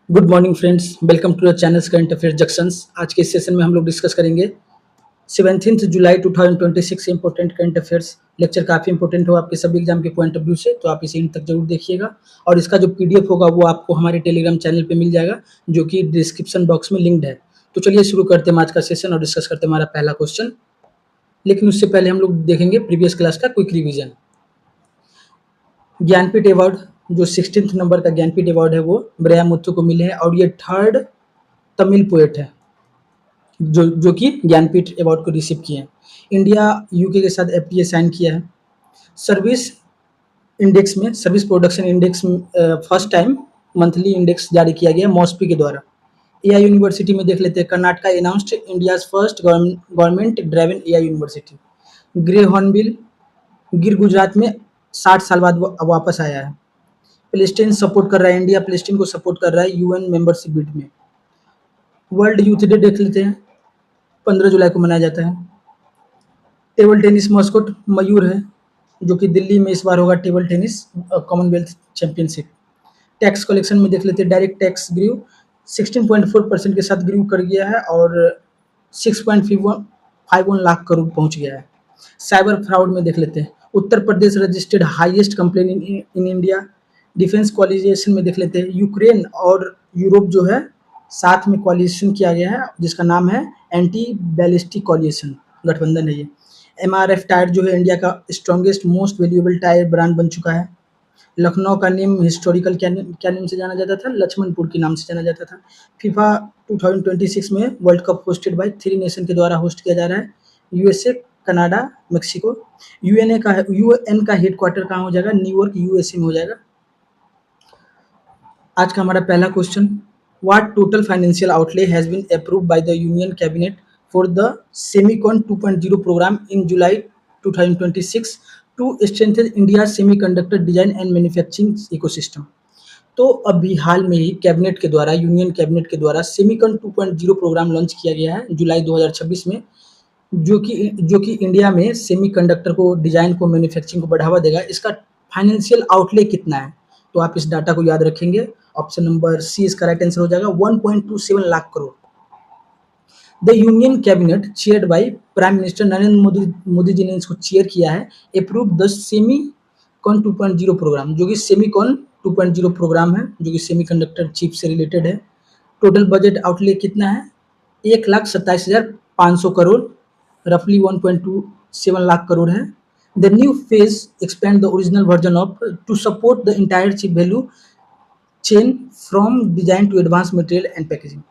Good morning friends, welcome to the channel's current affair junctions. आज के इस session में हम लोग डिस्कस करेंगे 17 जुलाई 2026 इंपॉर्टेंट करंट अफेयर्स। लेक्चर काफ़ी इंपॉर्टेंट हो आपके सभी एग्जाम के पॉइंट ऑफ व्यू से, तो आप इसे इन तक जरूर देखिएगा। और इसका जो पीडीएफ होगा वो आपको हमारे टेलीग्राम चैनल पे मिल जाएगा, जो कि डिस्क्रिप्शन बॉक्स में लिंक्ड है। तो चलिए शुरू करते हैं आज का सेशन और डिस्कस करते हैं हमारा पहला क्वेश्चन। लेकिन उससे पहले हम लोग देखेंगे प्रीवियस क्लास का क्विक रिविजन। ज्ञानपीठ अवार्ड, जो 16th नंबर का ज्ञानपीठ अवार्ड है वो ब्रया मुथु को मिले हैं, और ये थर्ड तमिल पोएट है जो कि ज्ञानपीठ अवार्ड को रिसीव किए हैं। इंडिया यूके के साथ एफटीए साइन किया है। सर्विस इंडेक्स में, सर्विस प्रोडक्शन इंडेक्स में फर्स्ट टाइम मंथली इंडेक्स जारी किया गया मॉस्पी के द्वारा। एआई यूनिवर्सिटी में देख लेते हैं। Karnataka announced India's first government driven AI university. Grey hornbill गिर गुजरात में 60 साल बाद वापस आया है। पैलेस्टीन सपोर्ट कर रहा है, इंडिया पैलेस्टीन को सपोर्ट कर रहा है यूएन मेंबरशिप बिड में। वर्ल्ड यूथ डे देख लेते हैं, 15 जुलाई को मनाया जाता है। टेबल टेनिस मस्कोट मयूर है, जो कि दिल्ली में इस बार होगा table tennis Commonwealth championship. Tax collection में देख लेते हैं। डायरेक्ट टैक्स ग्रीव 16.4% के साथ ग्रीव कर गया है और 6.51 लाख करोड़ पहुंच गया है। साइबर फ्रॉड में देख लेते हैं। Uttar Pradesh registered highest complain in India. Defence कॉलिजेशन में देख लेते हैं। यूक्रेन और यूरोप जो है साथ में कॉलिजेशन किया गया है, जिसका नाम है एंटी बैलिस्टिक कॉलिजेशन गठबंधन है ये। एमआरएफ टायर जो है इंडिया का strongest most valuable tyre brand बन चुका है। लखनऊ का नेम हिस्टोरिकल क्या नेम से जाना जाता था? लक्ष्मणपुर के नाम से जाना जाता था। फीफा 2026 में world cup hosted by 3 nation के द्वारा होस्ट किया जा रहा है। USA, Canada, Mexico. यूएन का हेडक्वार्टर कहाँ हो जाएगा? न्यूयॉर्क यूएसए में हो जाएगा। आज का हमारा पहला question, what total financial outlay has been approved by the union Cabinet for the Semicon 2.0 programme in July 2026 to strengthen India semiconductor design and manufacturing ecosystem. तो अभी हाल में ही कैबिनेट के द्वारा, यूनियन कैबिनेट के द्वारा सेमीकॉन 2.0 प्रोग्राम लॉन्च किया गया है जुलाई 2026 में, जो कि इंडिया में सेमीकंडक्टर को, डिजाइन को, मैन्युफैक्चरिंग को बढ़ावा देगा। इसका फाइनेंशियल आउटले कितना है? तो आप इस डाटा को याद रखेंगे। ऑप्शन नंबर सी इसका राइट आंसर हो जाएगा, 1.27 lakh crore. The union cabinet chaired by prime minister Narendra Modi ji ने इसको चेयर किया है। अप्रूव द सेमीकॉन 2.0 प्रोग्राम, जो कि सेमीकॉन 2.0 प्रोग्राम है, जो कि सेमीकंडक्टर चिप से रिलेटेड है। टोटल बजट आउटले कितना है? 1,27,500 करोड़, रफली 1.27 लाख करोड़ है। The new phase expand the original version of to support the entire chip value chain from design to advance material and packaging.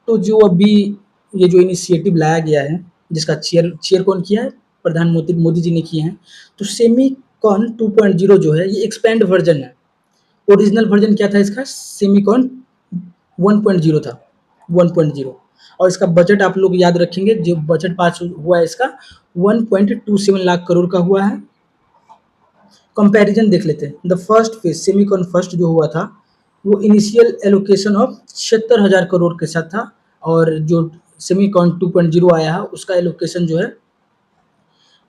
तो जो अभी ये जो इनिशिएटिव लाया गया है, जिसका चेयर कौन किया है? प्रधानमंत्री मोदी जी ने किए हैं। तो सेमीकॉन 2.0 जो है ये एक्सपेंड वर्जन है। ओरिजिनल वर्जन क्या था इसका? सेमीकॉन 1.0 था, 1.0। और इसका बजट आप लोग याद रखेंगे, जो बजट पास हुआ है इसका 1.27 लाख करोड़ का हुआ है। कंपैरिजन देख लेते हैं। The first phase Semicon first जो हुआ था वो इनिशियल एलोकेशन ऑफ 76,000 करोड़ के साथ था, और जो सेमीकॉन 2.0 आया है उसका एलोकेशन जो है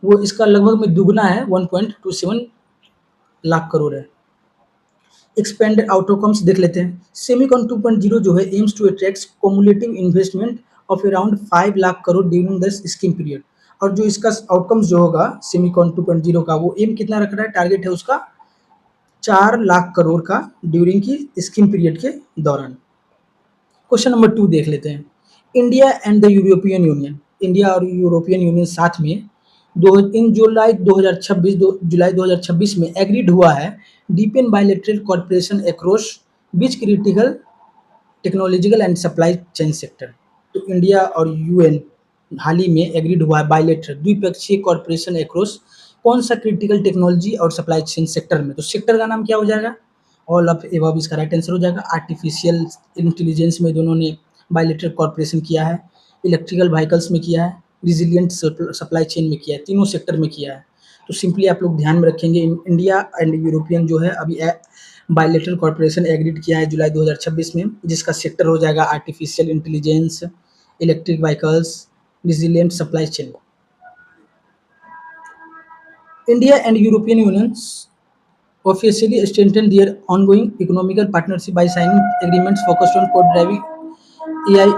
वो इसका लगभग में दुगना है, 1.27 लाख करोड़ है। एक्सपेंडेड आउटकम्स देख लेते हैं। सेमीकॉन 2.0 जो है aims to attract cumulative investment of around 5 lakh crore during the scheme period. और जो इसका आउटकम्स जो होगा सेमीकॉन 2.0 का, वो एम कितना रख रहा है? टारगेट है उसका 4 लाख करोड़ का ड्यूरिंग की स्कीम पीरियड के दौरान। क्वेश्चन नंबर 2 देख लेते हैं। India and the European union, India और यूरोपियन यूनियन साथ में इन जुलाई 2026 में एग्रीड हुआ है deepen bilateral corporation across beach critical technological and supply chain sector. तो इंडिया और यूएन हाल ही में एग्रीड हुआ है बायलैटरल द्विपक्षीय कॉर्पोरेशन अक्रॉस कौन सा? क्रिटिकल टेक्नोलॉजी और सप्लाई चेन सेक्टर में। तो सेक्टर का नाम क्या हो जाएगा? ऑल ऑफ एबव इसका राइट आंसर हो जाएगा। आर्टिफिशियल इंटेलिजेंस में दोनों ने बायलैटरल कॉर्पोरेशन किया है, इलेक्ट्रिकल व्हीकल्स में किया है, रिजिलियंट सप्लाई चेन में किया है, तीनों सेक्टर में किया है। तो सिंपली आप लोग ध्यान में रखेंगे, इंडिया एंड यूरोपियन जो है अभी बायलैटरल कॉर्पोरेशन एग्रीड किया है जुलाई 2026 में, जिसका सेक्टर हो जाएगा artificial intelligence, electric vehicles, resilient supply chain. India and European union officially strengthened their ongoing economical partnership by signing agreements focused on co-driving AI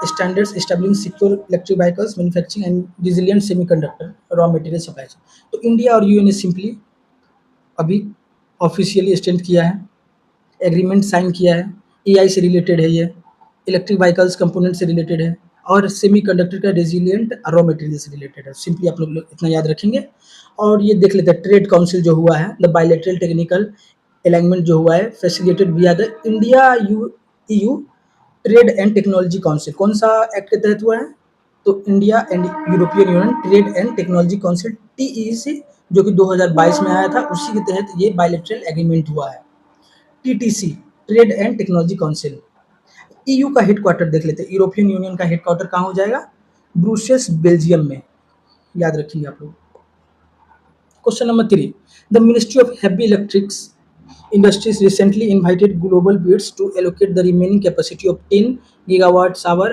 standards, establishing secure electric vehicles manufacturing and resilient semiconductor raw material supplies. तो India और UN ने simply अभी officially stand किया है, agreement sign किया है, AI से related है ये, इलेक्ट्रिक व्हीकल्स कंपोनेंट से रिलेटेड है और सेमीकंडक्टर का रेजिलिएंट रॉ मटेरियल से रिलेटेड है। सिंपली आप लोग इतना याद रखेंगे और ये देख लेते हैं ट्रेड काउंसिल जो हुआ है, द बायलैटरल टेक्निकल अलाइनमेंट जो हुआ है फैसिलिटेटेड विया the India EU trade and technology council. कौन सा एक्ट के तहत हुआ है? तो India and European union trade and technology council TEC जो कि 2022 में आया था, उसी के तहत ये बायलैटरल एग्रीमेंट हुआ है। TTC trade and technology council. EU का हेडक्वार्टर देख लेते हैं, यूरोपियन यूनियन का हेडक्वार्टर कहाँ हो जाएगा? ब्रुसेल्स बेल्जियम में, याद रखेंगे आप लोग। Question number 3, the ministry of heavy electrics industries recently invited global bids to allocate the remaining capacity of 10 gigawatts hour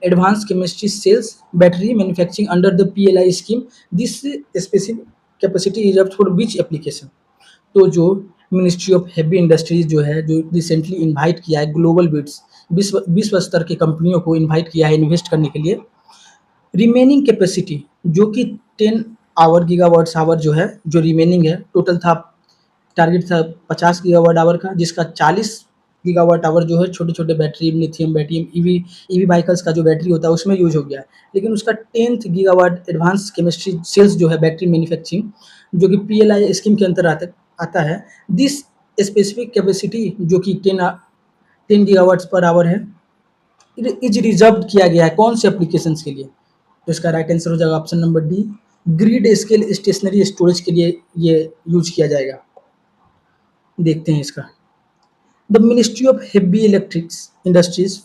advanced chemistry cells battery manufacturing under the PLI scheme. This specific capacity is up for which application? तो जो ministry of heavy industries जो है, जो recently invite किया है global beads, विश्व स्तर के कंपनियों को इनवाइट किया है इन्वेस्ट करने के लिए, रिमेनिंग कैपेसिटी जो कि 10 आवर गीगावाट्स आवर जो है, जो रिमेनिंग है, टोटल था टारगेट था 50 गीगावाट आवर का, जिसका 40 गीगावाट आवर जो है छोटे छोटे battery, lithium battery, EV vehicles का जो बैटरी होता है उसमें यूज हो गया है। लेकिन उसका 10th gigawatt advance chemistry sales जो है बैटरी मैन्युफैक्चरिंग, जो कि PLI स्कीम के अंतर्गत आता है, दिस स्पेसिफिक कैपेसिटी जो कि 10 गीगावाट्स पर आवर है, इज रिजर्व किया गया है कौन से एप्लीकेशन के लिए? तो इसका राइट आंसर हो जाएगा option number D, grid scale stationary storage के लिए ये यूज किया जाएगा। देखते हैं इसका। The ministry of heavy electrics industries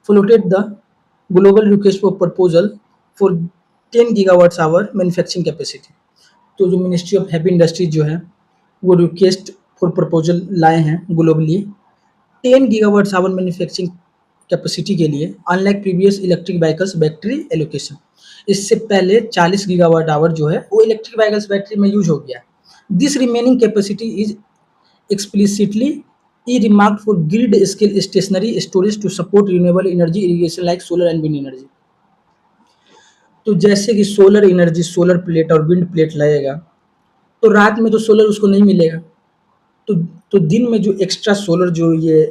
floated the global request for proposal for 10 gigawatts hour manufacturing capacity. तो जो मिनिस्ट्री ऑफ हैवी इंडस्ट्रीज जो है वो रिक्वेस्ट फॉर प्रपोजल लाए हैं globally 10 gigawatts hour manufacturing capacity के लिए, unlike previous electric vehicles battery allocation. इससे पहले 40 गीगावाट आवर जो है वो इलेक्ट्रिक व्हीकल्स बैटरी में यूज हो गया। This remaining capacity is explicitly earmarked for grid scale stationary storage to support renewable energy irrigation like solar and wind energy। तो जैसे कि सोलर एनर्जी, सोलर प्लेट और विंड प्लेट लगेगा तो रात में तो सोलर उसको नहीं मिलेगा, तो दिन में जो एक्स्ट्रा सोलर जो ये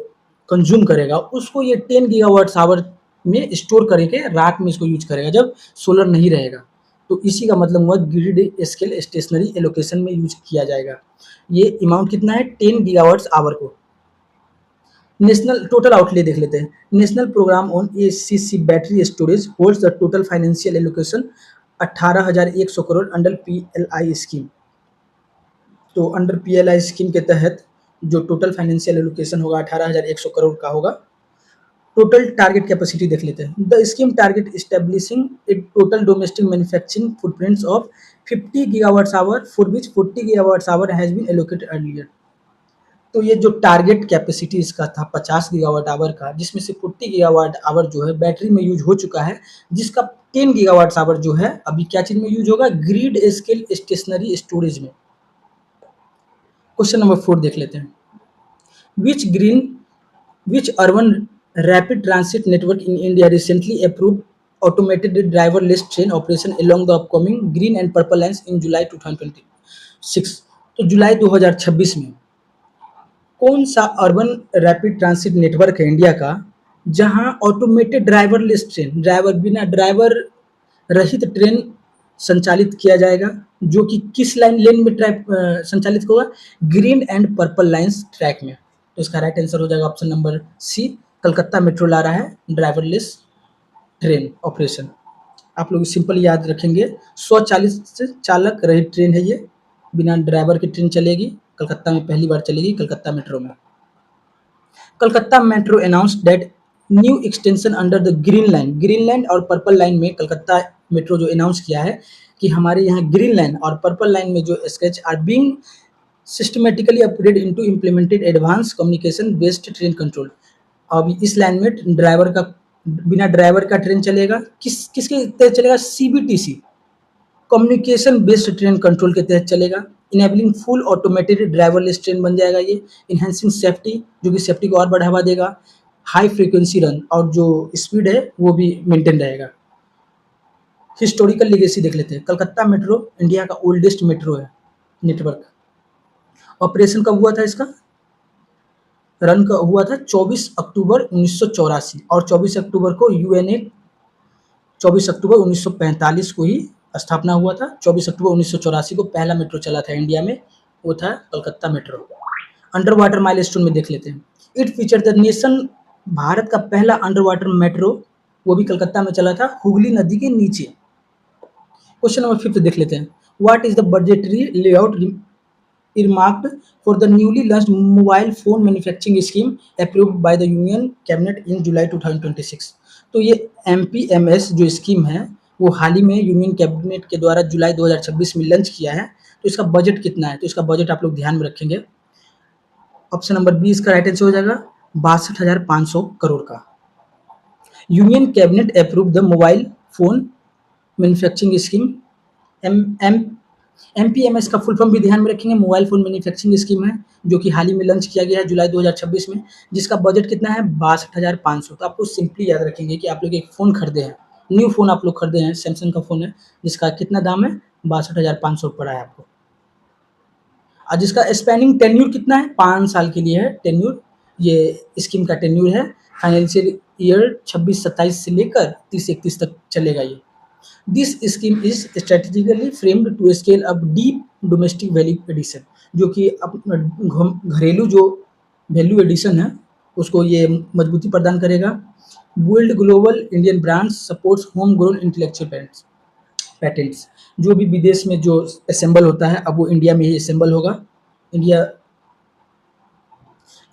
कंज्यूम करेगा उसको ये 10 गीगावाट आवर में स्टोर करके रात में इसको यूज करेगा जब सोलर नहीं रहेगा। तो इसी का मतलब हुआ ग्रिड स्केल स्टेशनरी एलोकेशन में यूज किया जाएगा। ये अमाउंट कितना है? 10 गीगावाट्स आवर को। नेशनल टोटल आउटले देख लेते हैं। National programme on ACC battery storage holds the total financial allocation 18,100 crore under PLI scheme. तो अंडर PLI स्कीम के तहत जो टोटल फाइनेंशियल एलोकेशन होगा 18,100 करोड़ का होगा। टोटल टारगेट कैपेसिटी देख लेते हैं। The scheme target establishing a total domestic manufacturing footprints of 50 gigawatts hour for which 40 gigawatts hour has been allocated earlier. तो ये जो टारगेट कैपेसिटी इसका था 50 गीगावाट आवर का, जिसमें से 40 गीगावाट आवर जो है बैटरी में यूज हो चुका है, जिसका 10 गीगावाट आवर जो है अभी क्या चीज में यूज होगा? ग्रिड स्केल स्टेशनरी स्टोरेज में। क्वेश्चन नंबर 4 देख लेते हैं। Which urban rapid transit network in India recently approved automated driverless train operation along the upcoming green and purple lines in July 2026। तो जुलाई 2026 में कौन सा अर्बन रैपिड ट्रांसिट नेटवर्क है India का जहां ऑटोमेटेड ड्राइवरलेस ट्रेन, बिना ड्राइवर रहित train संचालित किया जाएगा, जो कि किस लेन में संचालित होगा? Green and purple lines track में। तो इसका राइट आंसर हो जाएगा option number C, Calcutta metro ला रहा है ड्राइवरलेस ट्रेन ऑपरेशन। आप लोग सिंपल याद रखेंगे, स्वचालित से चालक रहित ट्रेन है ये, बिना ड्राइवर की ट्रेन चलेगी, कलकत्ता में पहली बार चलेगी कलकत्ता मेट्रो में। Calcutta metro announced that new extension under the green line और पर्पल लाइन में कलकत्ता मेट्रो जो अनाउंस किया है कि हमारे यहाँ ग्रीन लाइन और पर्पल लाइन में जो sketch are being systematically upgrade into implemented advance communication based train control. अब इस लाइन में बिना ड्राइवर का ट्रेन चलेगा, किसके तहत चलेगा? CBTC communication based train control के तहत चलेगा। Enabling full automated driverless train बन जाएगा ये। इन्हेंसिंग सेफ्टी, जो कि सेफ्टी को और बढ़ावा देगा। हाई फ्रीक्वेंसी रन, और जो स्पीड है वो भी मेंटेन रहेगा। हिस्टोरिकल लेगेसी देख लेते हैं। कलकत्ता मेट्रो इंडिया का ओल्डेस्ट मेट्रो है नेटवर्क। ऑपरेशन कब हुआ था इसका? रन का हुआ था 24 अक्टूबर 1984, और 24 अक्टूबर को यूएनए 24 अक्टूबर 1945 को ही स्थापना हुआ था। 24 अक्टूबर 1984 को पहला मेट्रो चला था इंडिया में, वो था Calcutta metro. Under water milestone में देख लेते हैं। It feature the nation, Bharat का पहला अंडर वाटर मेट्रो, वो भी कलकत्ता में चला था, हुगली नदी के नीचे। क्वेश्चन नंबर 5 देख लेते हैं। What is the budgetary layout earmarked for the newly launched mobile phone manufacturing scheme approved by the Union Cabinet in July 2026? तो ये MPMS जो स्कीम है वो हाल ही में यूनियन कैबिनेट के द्वारा जुलाई 2026 में लॉन्च किया है। तो इसका बजट कितना है? तो इसका बजट आप लोग ध्यान में रखेंगे। ऑप्शन नंबर बी इसका राइट आंसर हो जाएगा 62,500 करोड़ का। Union cabinet approve the mobile phone manufacturing scheme. MPMS का फुल फॉर्म भी ध्यान में रखेंगे। मोबाइल फोन मैन्युफैक्चरिंग स्कीम है जो कि हाल ही में लॉन्च किया गया है जुलाई 2026 में, जिसका बजट कितना है 62,500। तो आपको सिंपली याद रखेंगे कि आप लोग एक फ़ोन खरीदे हैं, न्यू फ़ोन आप लोग खरीदे हैं, सैमसंग का फ़ोन है, जिसका कितना दाम है 62,500 पड़ा है आपको। और जिसका स्पेनिंग टेन्यूर कितना है 5 साल के लिए है टेन्यूर, ये स्कीम का टेन्यूर है। फाइनेंशियल ईयर 26-27 से लेकर 30-31 तक चलेगा ये। This scheme is strategically framed to scale up deep domestic value addition, जो कि घरेलू जो वैल्यू एडिशन है उसको ये मजबूती प्रदान करेगा। Build global Indian brands, supports home grown intellectual patents, जो भी विदेश में जो असेंबल होता है अब वो इंडिया में ही असेंबल होगा। इंडिया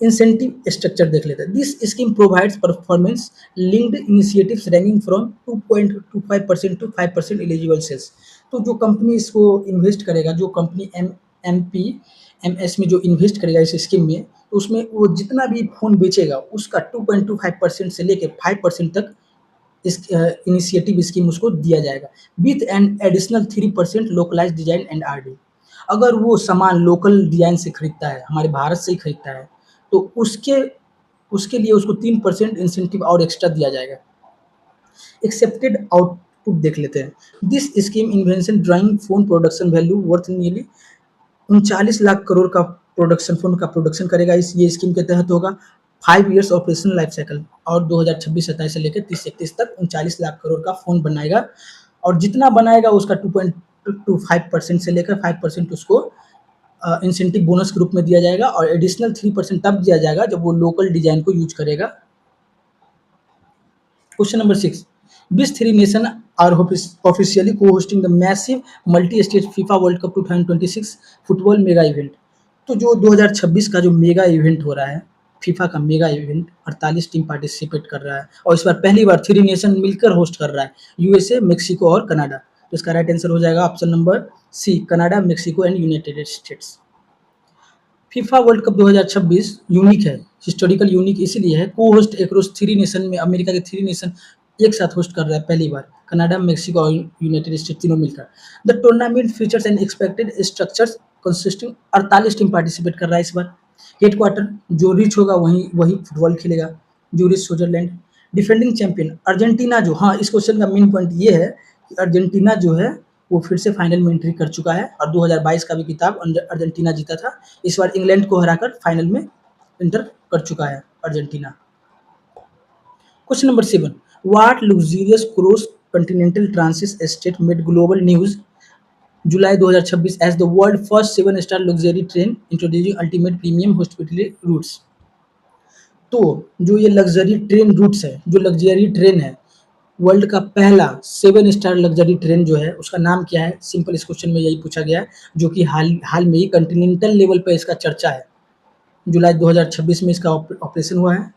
इंसेंटिव स्ट्रक्चर देख लेते हैं। This scheme provides performance linked initiatives ranking from 2.25% to 5% eligible sales. तो जो कंपनी इसको इन्वेस्ट करेगा, जो कंपनी MPMS में जो इन्वेस्ट करेगा इस स्कीम में, तो उसमें वो जितना भी फ़ोन बेचेगा उसका 2.25% से लेकर 5% तक इस इनिशिएटिव स्कीम उसको दिया जाएगा, with an additional 3% localized design and RD। अगर वो सामान लोकल डिजाइन से खरीदता है, हमारे भारत से ही खरीदता है, तो उसके उसके लिए उसको 3% इंसेंटिव और एक्स्ट्रा दिया जाएगा। एक्सेप्टेड आउटपुट देख लेते हैं। This scheme invention drawing phone production value worth nearly 39 lakh crore का प्रोडक्शन, फोन का प्रोडक्शन करेगा। ये स्कीम के तहत होगा। 5 ईयर्स ऑपरेशन लाइफ साइकिल, और 2026-27 से लेकर 30-31 तक 39 लाख करोड़ का फ़ोन बनाएगा, और जितना बनाएगा उसका 2.25% से लेकर 5% उसको इंसेंटिव बोनस के रूप में दिया जाएगा, और एडिशनल 3% तब दिया जाएगा जब वो लोकल डिजाइन को यूज करेगा। Question number 6, which 3 nation are officially cohosting the massive multi state FIFA world cup 2026 football mega event. तो जो 2026 का जो मेगा इवेंट हो रहा है, फीफा का मेगा इवेंट, 48 टीम पार्टिसिपेट कर रहा है, और इस बार पहली बार 3 नेशन मिलकर होस्ट कर रहा है, USA, मेक्सिको और कनाडा। तो इसका राइट आंसर हो जाएगा option number C, Canada, Mexico and United States. FIFA world cup 2026 unique है, हिस्टोरिकल यूनिक इसीलिए है, को होस्ट एक्रॉस 3 नेशन में, अमेरिका के 3 नेशन एक साथ होस्ट कर रहा है पहली बार, कनाडा, मेक्सिको और यूनाइटेड स्टेट तीनों मिलकर। The tournament features and expected structures consisting 48 team participate कर रहा है इस बार। हेडक्वार्टर जो रिच होगा वही फुटबॉल खेलेगा, Zurich, Switzerland. Defending champion Argentina, जो, हाँ, इस क्वेश्चन का मेन पॉइंट ये है कि अर्जेंटीना जो है वो फिर से फाइनल में एंट्री कर चुका है, और 2022 का भी खिताब अर्जेंटीना जीता था। इस बार इंग्लैंड को हराकर फाइनल में एंटर कर चुका है Argentina. Question number 7, what luxurious cross continental transit estate made global news July 2026 as the world first seven star luxury train introducing ultimate premium hospitality routes. तो जो ये लग्जरी ट्रेन रूट्स है, जो लग्जरी ट्रेन है, world का पहला 7-स्टार luxury train जो है उसका नाम क्या है? सिंपल, इस क्वेश्चन में यही पूछा गया है, जो कि हाल में ही कॉन्टिनेंटल लेवल पे इसका चर्चा है। जुलाई 2026 में इसका ऑपरेशन हुआ है,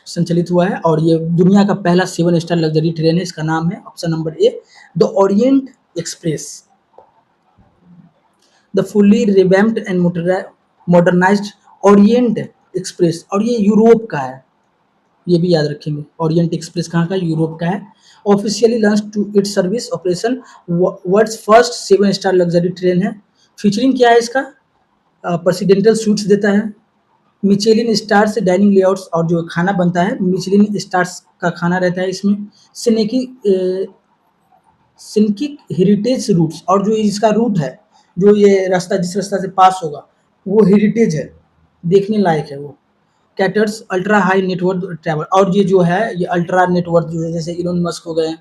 संचालित हुआ है, और ये दुनिया का पहला 7-स्टार लग्जरी ट्रेन है। इसका नाम है option number A, the Orient express. The fully revamped and modernised Orient express, और ये यूरोप का है, ये भी याद रखेंगे। ओरिएंट एक्सप्रेस कहाँ का? यूरोप का है। Officially launch to its service operation, world's first seven star luxury train है। फीचरिंग क्या है इसका? प्रेसिडेंशियल सूट्स देता है, मिचेलिन स्टार्स डाइनिंग लेआउट्स और जो खाना बनता है मिचेलिन स्टार्स का खाना रहता है इसमें। सिनेकी सिनकिक हेरिटेज रूट्स और जो इसका रूट है, जो ये रास्ता जिस रास्ता से पास होगा वो हेरिटेज है, देखने लायक है वो। Caters ultra high net worth travel और ये जो है ये अल्ट्रा नेटवर्थ जो है जैसे इलोन मस्क हो गए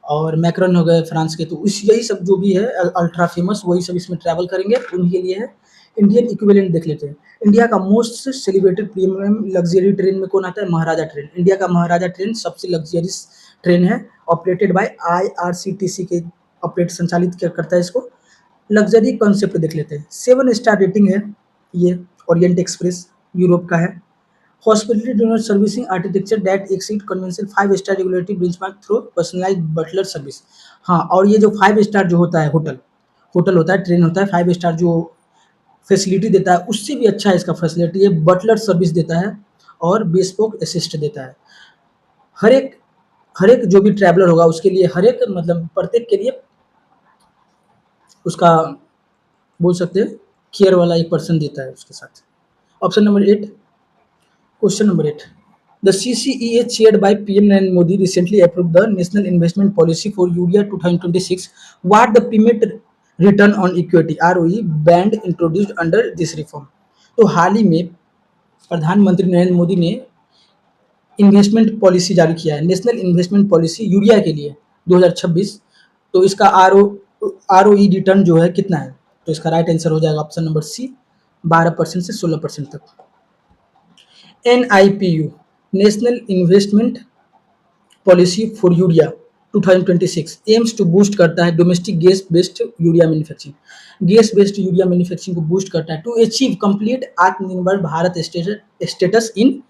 और मैक्रॉन हो गए फ्रांस के, तो उस यही सब जो भी है अल्ट्रा फेमस वही सब इसमें ट्रैवल करेंगे, उनके लिए है। इंडियन इक्विवेलेंट देख लेते हैं। इंडिया का most celebrated premium luxury train में कौन आता है? महाराजा ट्रेन। इंडिया का महाराजा ट्रेन सबसे लग्जरियस ट्रेन है, ऑपरेटेड बाय आईआरसीटीसी के ऑपरेट संचालित क्या करता है इसको। लग्जरी कॉन्सेप्ट देख लेते हैं। 7 स्टार रेटिंग है ये, ओरिएंट एक्सप्रेस यूरोप का है। Hospitality donor servicing architecture that exceed conventional 5 star regulatory benchmark through personalized butler service. हाँ, और ये जो 5 स्टार जो होता है होटल होटल होता है, ट्रेन होता है, 5 स्टार जो फैसिलिटी देता है उससे भी अच्छा है इसका फैसिलिटी है, बटलर सर्विस देता है और बेस्पोक असिस्ट देता है। हर एक हर एक जो भी ट्रैवलर होगा उसके लिए हर एक मतलब प्रत्येक के लिए उसका बोल सकते हैं केयर वाला एक पर्सन देता है उसके साथ। Option number 8। Question number 8. The CCEA chaired by PM Narendra Modi recently approved the National Investment Policy for Urea 2026. What the permit return on equity ROE band introduced under this reform? तो हाल ही में प्रधानमंत्री नरेंद्र मोदी ने investment policy जारी किया है, national investment policy urea के लिए 2026। तो इसका आरओई रिटर्न जो है कितना है? तो इसका राइट आंसर हो जाएगा ऑप्शन नंबर सी, 12% से 16% तक। NIPU national investment policy for urea 2026 aims to boost करता है domestic gas based urea manufacturing, gas based urea manufacturing को बूस्ट करता है to achieve complete Aatmanirbhar Bharat status in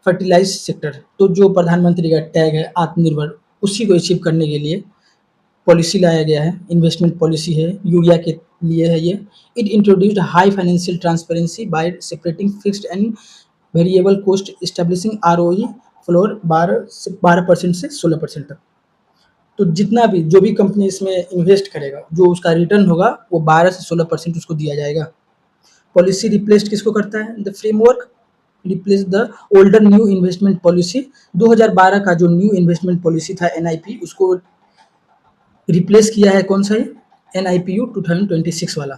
fertilize sector. तो जो प्रधानमंत्री का टैग है आत्मनिर्भर, उसी को अचीव करने के लिए पॉलिसी लाया गया है, इन्वेस्टमेंट पॉलिसी है यूरिया के लिए है ये। It introduced high financial transparency bye separating fixed and variable cost establishing ROE floor 12% से 16% तक। तो जितना भी जो भी कंपनी इसमें इन्वेस्ट करेगा जो उसका रिटर्न होगा वो 12 से 16% उसको दिया जाएगा। पॉलिसी रिप्लेस किसको करता है? The framework replace the older new investment policy. 2012 का जो न्यू इन्वेस्टमेंट पॉलिसी था NIP उसको रिप्लेस किया है कौन सा है? NIPU 2026 वाला।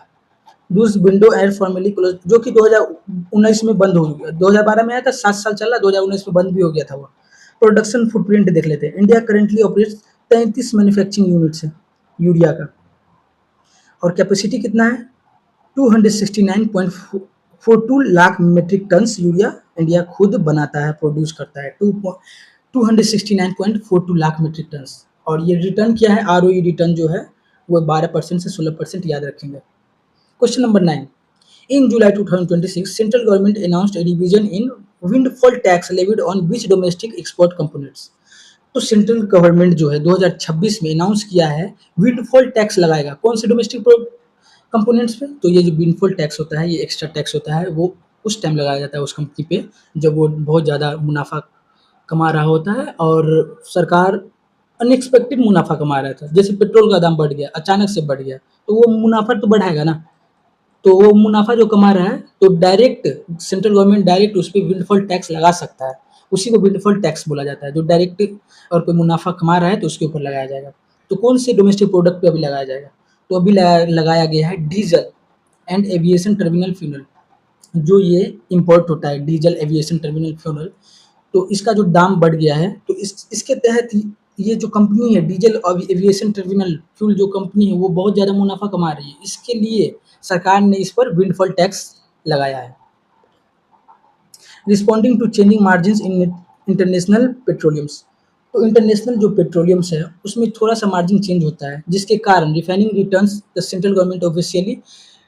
दूस विंडो एयर फॉर्मली क्लोज जो कि 2019 में बंद हो गया, 2012 में आया था, 7 साल चला, 2019 में बंद भी हो गया था वो। प्रोडक्शन फुटप्रिंट देख लेते हैं। India currently operates 33 manufacturing units है यूरिया का, और कैपेसिटी कितना है? 269.42 lakh metric tons urea India खुद बनाता है, प्रोड्यूस करता है 269.42 लाख मेट्रिक टन्स। और ये रिटर्न क्या है? आरओई रिटर्न जो है वो 12% से 16% याद रखेंगे। Question number 9. In July 2026, central government announced a revision in windfall tax levied on which domestic export components. तो सेंट्रल गवर्नमेंट जो है 2026 में अनाउंस किया है विंडफॉल टैक्स लगाएगा कौन से डोमेस्टिक कंपोनेंट्स पे? तो ये जो विंडफॉल टैक्स होता है, ये एक्स्ट्रा टैक्स होता है, वो उस टाइम लगाया जाता है उस कंपनी पे जब वो बहुत ज़्यादा मुनाफा कमा रहा होता है और सरकार अनएक्सपेक्टेड मुनाफा कमा रहा था। जैसे पेट्रोल का दाम बढ़ गया, अचानक से बढ़ गया, तो वो मुनाफा तो बढ़ाएगा ना। तो वो मुनाफा जो कमा रहा है तो डायरेक्ट सेंट्रल गवर्नमेंट डायरेक्ट उस पर विंडफॉल टैक्स लगा सकता है, उसी को विंडफॉल टैक्स बोला जाता है। जो डायरेक्ट और कोई मुनाफा कमा रहा है तो उसके ऊपर लगाया जाएगा। तो कौन से डोमेस्टिक प्रोडक्ट पे अभी लगाया जाएगा? तो अभी लगाया गया है diesel and aviation terminal fuel. जो ये इम्पोर्ट होता है डीजल एविएशन टर्मिनल फ्यूल, तो इसका जो दाम बढ़ गया है तो इसके तहत ये जो कंपनी है डीजल और एविएशन टर्मिनल फ्यूल जो कंपनी है वो बहुत ज़्यादा मुनाफा कमा रही है, इसके लिए सरकार ने इस पर विंडफॉल टैक्स लगाया है। Responding to changing margin in international petroleums, तो इंटरनेशनल जो पेट्रोलियम्स है उसमें थोड़ा सा मार्जिन चेंज होता है जिसके कारण refining returns the central government officially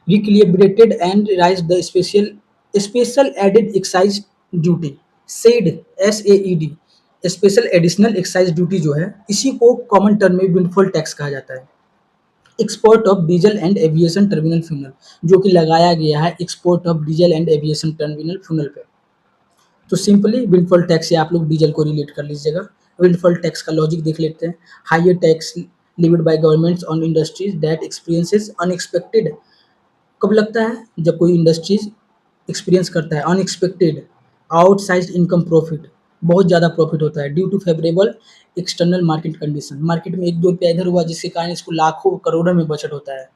recalibrated and raise the special added excise duty SAED SAED special additional excise duty जो है इसी को कॉमन टर्म में विंडफॉल टैक्स कहा जाता है। Export of diesel and aviation terminal fuel जो कि लगाया गया है export of diesel and aviation terminal fuel पे। तो सिंपली विंडफॉल टैक्स से आप लोग डीजल को रिलेट कर लीजिएगा। विंडफॉल टैक्स का लॉजिक देख लेते हैं। Higher tax levied by governments on industries that experiences unexpected. कब लगता है? जब कोई इंडस्ट्रीज एक्सपीरियंस करता है अनएक्सपेक्टेड आउटसाइज्ड इनकम प्रॉफिट, बहुत ज़्यादा प्रॉफिट होता है due to favourable external market condition. Market में 1-2 रुपया इधर हुआ जिसके कारण इसको लाखों करोड़ों में बचत होता है।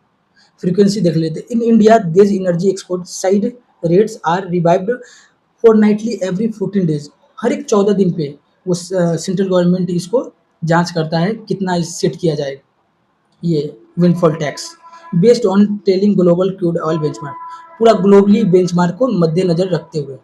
फ्रीक्वेंसी देख लेते हैं। In India these energy export side rates are revived fortnightly every 14 days. हर एक 14 दिन पे वो सेंट्रल गवर्नमेंट इसको जांच करता है कितना इस सेट किया जाए ये windfall tax based on telling global crude oil benchmark, पूरा ग्लोबली बेंचमार्क को मद्देनजर रखते हुए।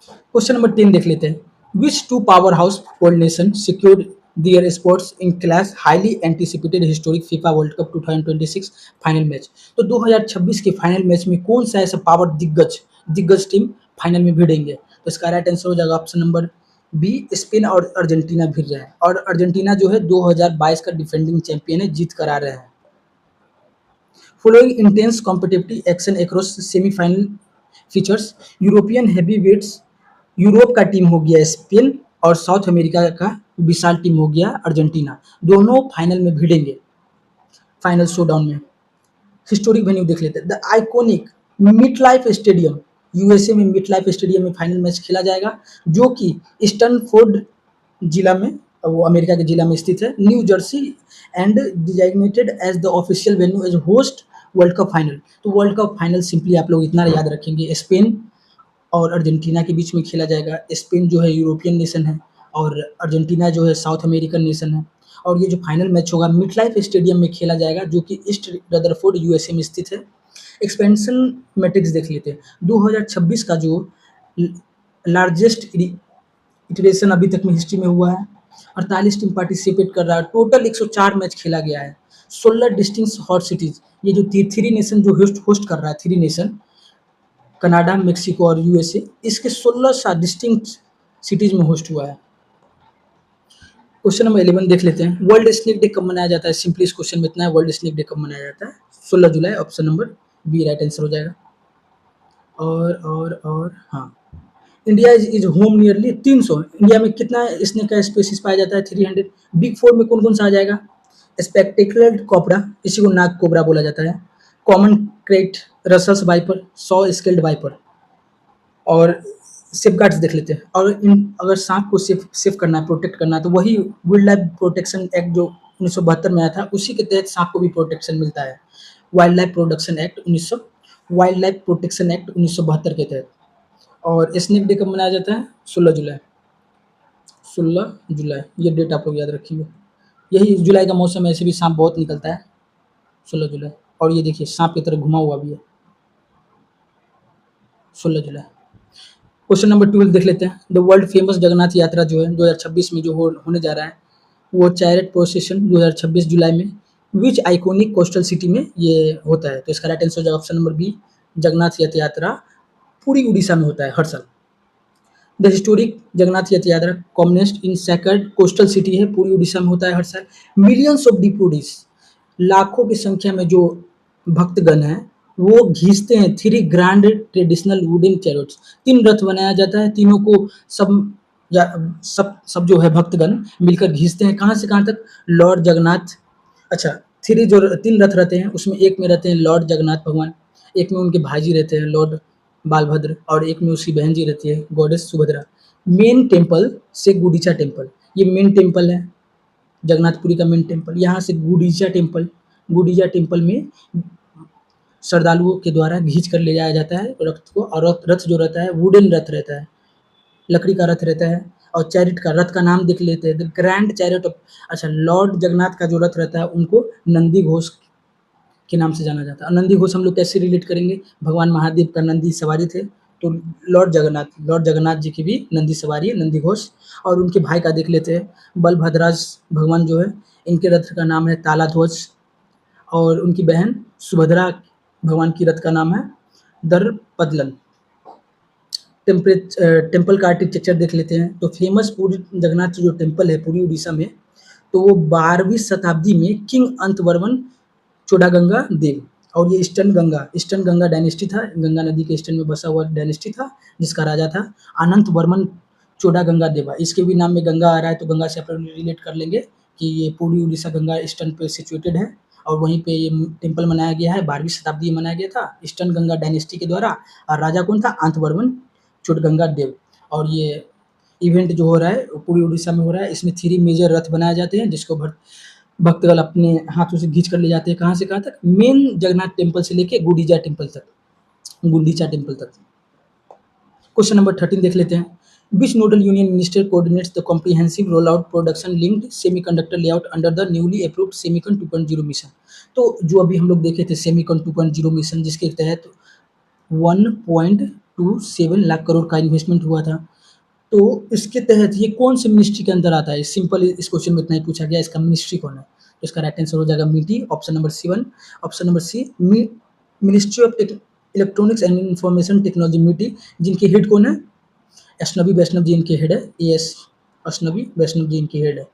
क्वेश्चन नंबर 10 देख लेते हैं। Which two power house football nation secured their spots in class highly anticipated historic FIFA world cup 2026 final match. तो 2026 के फाइनल मैच में कौन सा ऐसा पावर दिग्गज टीम फाइनल में भिड़ेंगे? तो इसका राइट आंसर हो जाएगा ऑप्शन नंबर बी, स्पेन और अर्जेंटीना भिड़ रहे हैं। और अर्जेंटीना जो है 2022 का डिफेंडिंग चैंपियन है, जीत कर आ रहे हैं। Following intense competitive action across semi-final features, European heavyweights Europe का टीम हो गया स्पेन और साउथ अमेरिका का विशाल टीम हो गया अर्जेंटीना, दोनों फाइनल में भिड़ेंगे फाइनल शोडाउन में। हिस्टोरिक वेन्यू देख लेते हैं। द आइकॉनिक मिट लाइफ स्टेडियम, यूएसए में मिट लाइफ स्टेडियम में फाइनल मैच खेला जाएगा जो कि स्टैनफोर्ड जिला में, वो अमेरिका के जिला में स्थित है, New Jersey, and designated as the official venue as host World Cup final. तो वर्ल्ड कप फाइनल सिंपली आप लोग इतना याद रखेंगे, स्पेन और अर्जेंटीना के बीच में खेला जाएगा। स्पेन जो है यूरोपियन नेशन है और अर्जेंटीना जो है साउथ अमेरिकन नेशन है। और ये जो फाइनल मैच होगा मिट लाइफ स्टेडियम में खेला जाएगा जो कि ईस्ट रदरफोर्ड यूएसए में स्थित है। एक्सपेंशन मैट्रिक्स देख लेते हैं। 2026 का जो लार्जेस्ट इटरेशन अभी तक में हिस्ट्री में हुआ है, 48 टीम पार्टिसिपेट कर रहा है, टोटल 104 मैच खेला गया है। 16 डिस्टिंक्ट हॉट सिटीज, ये जो थ्री नेशन जो होस्ट कर रहा है, थ्री नेशन कनाडा, मेक्सिको और यूएसए, इसके 16 डिस्टिंक्ट सिटीज में होस्ट हुआ है। क्वेश्चन नंबर 11 देख लेते हैं। वर्ल्ड स्नेक डे कब मनाया जाता है? सिंपली इस क्वेश्चन में इतना है, वर्ल्ड स्नेक डे कब मनाया जाता है? 16 जुलाई, option number B right answer हो जाएगा। और हाँ, India is home nearly 300। India में कितना स्नेक का स्पीसीज पाया जाता है? 300। बिग फोर में कौन कौन सा आ जाएगा? स्पेक्टेकुलर कोबरा, इसी को नाग कोबरा बोला जाता है, common crate, Russell's wiper, saw scaled viper. और सेफगार्ड्स देख लेते हैं। और अगर सांप को सेफ करना है, प्रोटेक्ट करना है, तो वही वाइल्ड लाइफ प्रोटेक्शन एक्ट जो 1972 में आया था, उसी के तहत सांप को भी प्रोटेक्शन मिलता है। वाइल्ड लाइफ प्रोटेक्शन एक्ट 1972 के तहत। और स्नेक डे कब मनाया जाता है? 16 जुलाई। 16 जुलाई, ये डेट आप लोग याद रखिएगा। यही जुलाई का मौसम है, ऐसे भी सांप बहुत निकलता है, 16 जुलाई। और ये देखिए सांप की तरह घुमा हुआ भी है, 16 जुलाई। क्वेश्चन नंबर 12 देख लेते हैं। द वर्ल्ड फेमस जगन्नाथ यात्रा जो है 2026 में जो होने जा रहा है, वो चैरिट प्रोसेशन 2026 जुलाई में विच आइकॉनिक कोस्टल सिटी में ये होता है? तो इसका राइट आंसर हो जाएगा ऑप्शन नंबर बी, जगन्नाथ यात्रा पूरी उड़ीसा में होता है हर साल। द हिस्टोरिक जगन्नाथ यात्रा commonest in second coastal city है, पूरी उड़ीसा में होता है हर साल। मिलियंस ऑफ डिपोटीज, लाखों की संख्या में जो भक्तगण हैं वो घींचते हैं 3 ग्रैंड ट्रेडिशनल वुडन चैरिट्स। 3 रथ बनाया जाता है, तीनों को सब जो है भक्तगण मिलकर घींचते हैं। कहाँ से कहाँ तक? लॉर्ड जगन्नाथ, अच्छा 3 रथ रहते हैं, उसमें एक में रहते हैं लॉर्ड जगन्नाथ भगवान, एक में उनके भाईजी रहते हैं लॉर्ड बालभद्र, और एक में उसकी बहन जी रहती है गॉडेस सुभद्रा। मेन टेम्पल से गुडीचा टेम्पल, ये मेन टेम्पल है जगन्नाथपुरी का मेन टेम्पल। यहाँ से गुडीजा टेम्पल में श्रद्धालुओं के द्वारा घींच कर ले जाया जाता है रथ को। और रथ जो रहता है वुडन रथ रहता है, लकड़ी का रथ रहता है। और चैरिट का रथ का नाम देख लेते हैं, द ग्रैंड चैरिट ऑफ, अच्छा लॉर्ड जगन्नाथ का जो रथ रहता है उनको नंदी घोष के नाम से जाना जाता है। नंदी घोष हम लोग कैसे रिलेट करेंगे? भगवान महादेव का नंदी सवारी थे, तो लॉर्ड जगन्नाथ जी की भी नंदी सवारी है, नंदी घोष। और उनके भाई का देख लेते हैं, बलभद्राज भगवान जो है, इनके रथ का नाम है तालाध्वज, और उनकी बहन सुभद्रा भगवान की रथ का नाम है दर्पदलन। टेम्पल का आर्किटेक्चर देख लेते हैं। तो फेमस पूरी जगन्नाथ जो टेम्पल है पूरी उड़ीसा में, तो वो 12वीं शताब्दी में किंग अंतवर्मन चोडागंगा देव, और ये ईस्टर्न गंगा डायनेस्टी था, गंगा नदी के ईस्टर्न में बसा हुआ डायनेस्टी था, जिसका राजा था अनंत वर्मन चोडागंगा देवा। इसके भी नाम में गंगा आ रहा है, तो गंगा से आप रिलेट कर लेंगे, कि ये पूर्वी उड़ीसा गंगा ईस्टर्न पे सिचुएटेड है और वहीं पे ये टेम्पल बनाया गया है, 12वीं शताब्दी में बनाया गया था ईस्टर्न गंगा डायनेस्टी के द्वारा और राजा कौन था? अंतवर्मन चोटगंगा देव। और ये इवेंट जो हो रहा है वो पूरी उड़ीसा में हो रहा है। इसमें 3 मेजर रथ बनाए जाते हैं जिसको भक्तगण अपने हाथों से खींच कर ले जाते हैं कहाँ से कहाँ तक? मेन जगन्नाथ टेम्पल से लेके गुंडीचा टेम्पल तक। क्वेश्चन नंबर 13 देख लेते हैं। Which nodal union minister coordinates the comprehensive roll out production linked semiconductor layout under the newly approved semicon 2.0 mission. तो जो अभी हम लोग देखे थे सेमीकन 2.0 मिशन जिसके तहत 1.27 लाख करोड़ का इन्वेस्टमेंट हुआ था। तो इसके तहत ये कौन से मिनिस्ट्री के अंदर आता है? सिंपल इस क्वेश्चन में इतना ही पूछा गया, इसका मिनिस्ट्री कौन है? तो इसका राइट आंसर हो जाएगा MeitY, option number C1। Option number C, ministry of electronics and information technology MeitY, जिनके हेड कौन है? अश्नवी वैष्णव जी इनके हेड है। एस अश्नवी वैष्णव जी इनके हेड है।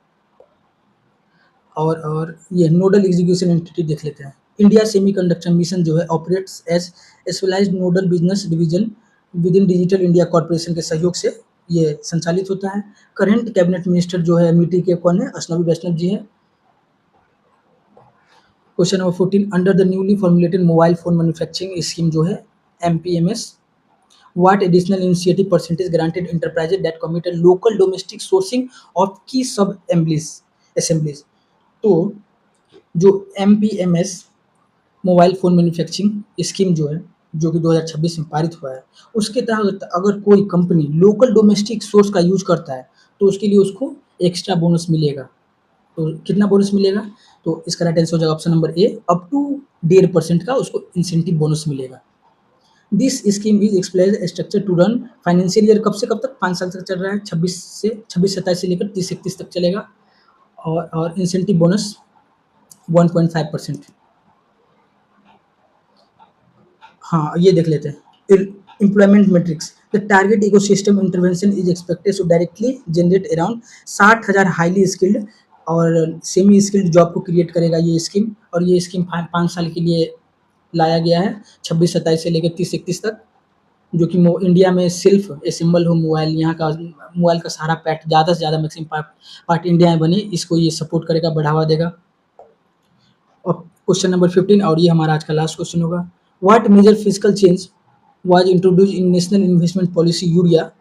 और ये नोडल एग्जीक्यूशन एंटिटी देख लेते हैं। इंडिया सेमीकंडक्टर मिशन जो है operates as specialized nodal business division within digital India corporation के सहयोग से ये संचालित होता है। करंट कैबिनेट मिनिस्टर जो है मिटी के कौन है? अश्नवी वैष्णव जी है। Question number 14, under the newly formulated mobile phone manufacturing scheme जो है MPMS, what additional initiative percentage granted enterprises that committed local domestic sourcing of key sub assemblies? तो जो MPMS mobile phone manufacturing scheme जो है जो कि 2026 में पारित हुआ है, उसके तहत अगर कोई कंपनी लोकल डोमेस्टिक सोर्स का यूज करता है तो उसके लिए उसको एक्स्ट्रा बोनस मिलेगा। तो कितना बोनस मिलेगा? तो इसका राइट आंसर हो जाएगा option number A, up to 1.5% का उसको इंसेंटिव बोनस मिलेगा। This scheme is explain structure to run financial year कब से कब तक? 5 साल तक चल रहा है, 26-27 से लेकर 30-31 तक चलेगा। और इंसेंटिव बोनस 1.5%। हाँ, ये देख लेते हैं। Employment matrix, the target ecosystem intervention is expected to directly generate around 60,000 highly skilled और सेमी स्किल्ड जॉब को क्रिएट करेगा ये स्कीम। और ये स्कीम 5 साल के लिए लाया गया है, 26-27 से लेकर 30-31 तक, जो कि इंडिया में सेल्फ असेंबल हो मोबाइल, यहाँ का मोबाइल का सारा पार्ट ज़्यादा से ज़्यादा मैक्सिमम पार्ट इंडिया में बने, इसको ये सपोर्ट करेगा, बढ़ावा देगा। और क्वेश्चन नंबर 15 और ये हमारा आज का लास्ट क्वेश्चन होगा। What major physical change was introduce in national investment policy urea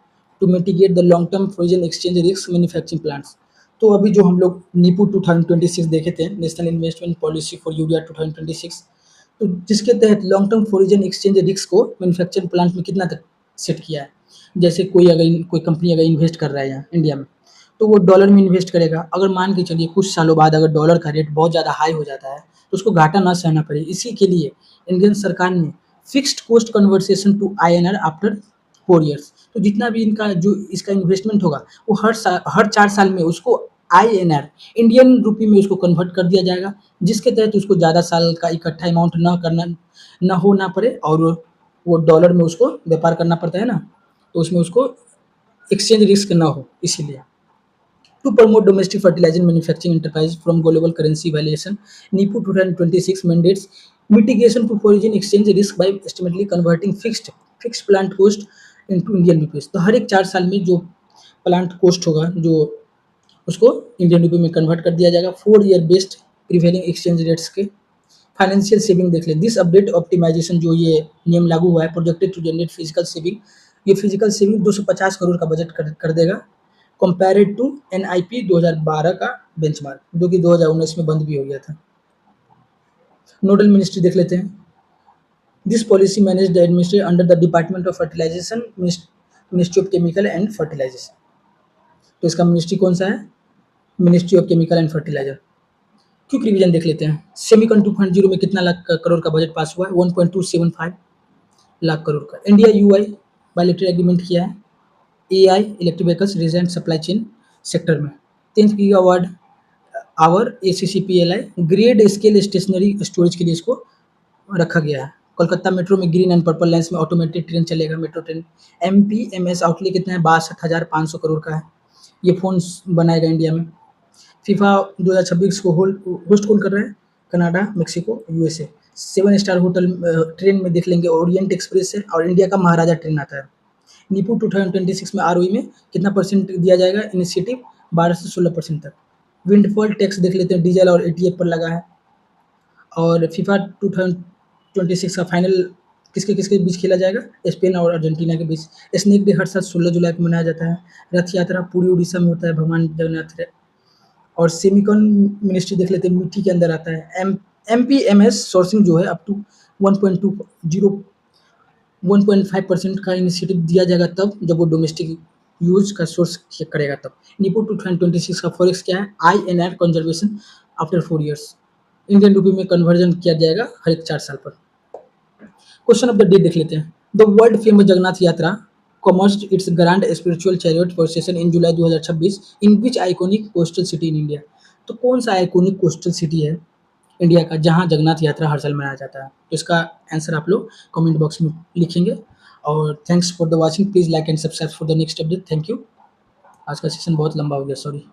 to mitigate the long term foreign exchange risk manufacturing plants? तो अभी जो हम लोग नीपू 2026 देखे थे, national investment policy for urea 2026, तो जिसके तहत long term foreign exchange risk को मैन्युफैक्चरिंग प्लांट में कितना तक सेट किया है। जैसे कोई कंपनी अगर इन्वेस्ट कर रहा है यहाँ इंडिया में, तो वो डॉलर में इन्वेस्ट करेगा। अगर मान के चलिए कुछ सालों बाद अगर डॉलर का रेट बहुत ज़्यादा हाई हो जाता है तो उसको घाटा ना सहना पड़े, इसी के लिए इंडियन सरकार ने fixed cost conversation to INR after 4 years. तो जितना भी इनका जो इसका इन्वेस्टमेंट होगा वो हर 4 साल में उसको INR इंडियन रुपी में उसको कन्वर्ट कर दिया जाएगा, जिसके तहत उसको ज़्यादा साल का इकट्ठा अमाउंट ना होना पड़े और वो डॉलर में उसको व्यापार करना पड़ता है ना, तो उसमें उसको एक्सचेंज रिस्क ना हो, इसीलिए। To promote domestic fertilizer manufacturing enterprise from global currency valuation, NIPU 2026 mandates mitigation to foreign exchange risk by estimately converting fixed plant cost into Indian rupees। तो हर एक 4 साल में जो प्लांट कोस्ट होगा जो उसको इंडियन रुपी में कन्वर्ट कर दिया जाएगा 4 year based prevailing exchange rates के। फाइनेंशियल सेविंग देख लें। दिस अपडेट ऑप्टिमाइजेशन जो ये नियम लागू हुआ है projected to generate physical saving, ये फिजिकल सेविंग 250 करोड़ का बजट कर देगा कंपेयर्ड टू NIP 2012 का बेंचमार्क, जो कि 2019 में बंद भी हो गया था। नोडल मिनिस्ट्री देख लेते हैं। This policy manage the administration under the department of fertilization, ministry of chemical and fertilization. तो इसका मिनिस्ट्री कौन सा है? Ministry of chemical and fertilizer. Quick revision देख लेते हैं। सेमीकन 2.0 में कितना लाख करोड़ का बजट पास हुआ है? 1.275 लाख करोड़ का। इंडिया UI बायलैटरल एग्रीमेंट किया है AI electric vehicles region supply chain sector में। 10 gigawatt hour ACCPLI grade scale stationary storage के लिए इसको रखा गया है। कोलकाता मेट्रो में ग्रीन एंड पर्पल लाइन्स में ऑटोमेटेड ट्रेन चलेगा, मेट्रो ट्रेन। MPMS आउटले कितना है? 62,500 करोड़ का है। ये फोन बनाएगा इंडिया में। फीफा 2026 को होस्ट कौन कर रहा है? Canada, Mexico, USA। 7 star hotel train में देख लेंगे ओरिएंट एक्सप्रेस है और इंडिया का महाराजा ट्रेन आता है। नीपू 2026 में ROE में कितना % दिया जाएगा? इनिशिएटिव 12 से 16% तक। विंडफॉल टैक्स देख लेते हैं, डीजल और एटीएफ पर लगा है। और फीफा 2026 का फाइनल किसके बीच खेला जाएगा? स्पेन और अर्जेंटीना के बीच। स्नेक डे हर साल 16 जुलाई को मनाया जाता है। रथ यात्रा पूरी उड़ीसा में होता है, भगवान जगन्नाथ। और सेमिकॉन मिनिस्ट्री देख लेते हैं, मिट्टी के अंदर आता है। एमपीएमएस सोर्सिंग जो है अप टू 1.5% का इनिशिएटिव दिया जाएगा तब जब वो डोमेस्टिक यूज का सोर्स चेक करेगा तब। निपो 2026 का फॉरेक्स क्या है? INR conservation after 4 years. Indian rupee में कन्वर्जन किया जाएगा हर एक 4 साल पर। क्वेश्चन ऑफ द डे देख लेते हैं। द वर्ल्ड फेमस जगन्नाथ यात्रा commenced its grand spiritual chariot procession in July 2026 in which iconic coastal city in India. तो कौन सा आइकॉनिक कोस्टल सिटी है इंडिया का जहां जगन्नाथ यात्रा हर साल मनाया जाता है? तो इसका आंसर आप लोग कमेंट बॉक्स में लिखेंगे। और thanks for the watching, please like and subscribe for the next update. Thank you. आज का सेशन बहुत लंबा हो गया, सॉरी।